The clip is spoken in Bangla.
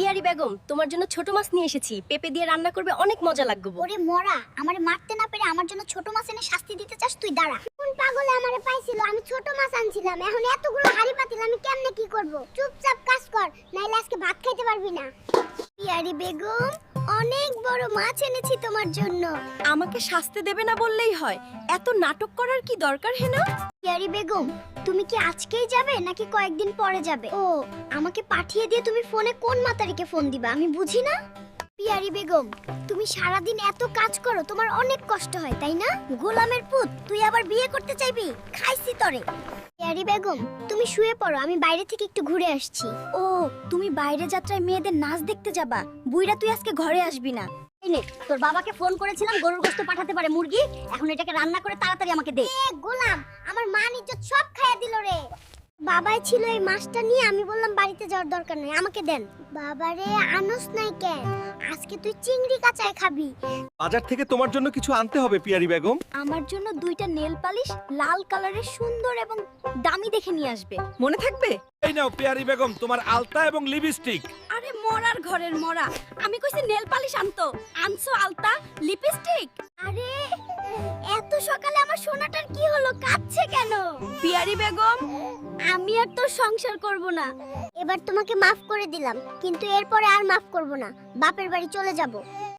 পিয়ারি বেগম, তোমার জন্য ছোট মাছ নিয়ে এসেছি। পেঁপে দিয়ে রান্না করবে, অনেক মজা লাগবে। ওরে মরা, আমারে মারতে না পেরে আমার জন্য ছোট মাছ এনে শাস্তি দিতে চাস? তুই দাঁড়া। কোন পাগলে আমারে পাইছিল? আমি ছোট মাছ আনছিলাম। এখন এতগুলো হাড়ি পাতিল আমি কেমনে কি করব? চুপচাপ কাজ কর, নাইলে আজকে ভাত খাইতে পারবি না। পিয়ারি বেগম, অনেক বড় মাছ এনেছি তোমার জন্য। আমাকে শাস্তি দেবে না বললেই হয়, এত নাটক করার কি দরকার হেনা? পিয়ারি বেগম, তুমি কি আজকেই যাবে নাকি কয়েকদিন পরে যাবে? ও, আমাকে পাঠিয়ে দিয়ে তুমি ফোনে কোন মাতারিকে ফোন দিবা আমি বুঝি না। পিয়ারি বেগম, তুমি সারাদিন এত কাজ করো, তোমার অনেক কষ্ট হয় তাই না? গোলামের পুত, তুই আবার বিয়ে করতে চাইবি? খাইছি তরে। পিয়ারি বেগম, তুমি শুয়ে পড়ো, আমি বাইরে থেকে একটু ঘুরে আসছি। ও, তুমি বাইরে যাত্রায় মেয়েদের নাচ দেখতে যাবা? বুইড়া তুই আজকে ঘরে আসবি না। এই নে, তোর বাবাকে ফোন করেছিলাম, গরুর গোশত পাঠাতে পারে মুরগি। এখন এটাকে রান্না করে তাড়াতাড়ি আমাকে দে। এ গোলাম, আমার মান ইজ্জত সব খাইয়া দিল রে। বাবাই ছিল এই মাছটা নিয়ে, আমি বললাম বাড়িতে যাওয়ার দরকার নেই, আমাকে দেন। বাবারে আনস নাই কেন? আজকে তুই চিংড়ি কাঁচায় খাবি। বাজার থেকে তোমার জন্য কিছু আনতে হবে পিয়ারি বেগম। আমার জন্য 2টা নেল পালিশ লাল কালারের সুন্দর এবং দামি দেখে নিয়ে আসবে, মনে থাকবে? এই নাও পিয়ারি বেগম তোমার আলতা এবং লিপস্টিক। আরে মরার ঘরের মরা, আমি কইছি নেল পালিশ আনতো, আনছো আলতা লিপস্টিক। আরে এত সকালে আমার সোনাটার কি হলো? কাঁদছে কেন? পিয়ারি বেগম, আমি আর তোর সংসার করব না। এবার তোমাকে মাফ করে দিলাম, কিন্তু এরপরে আর মাফ করব না। বাপের বাড়ি চলে যাব।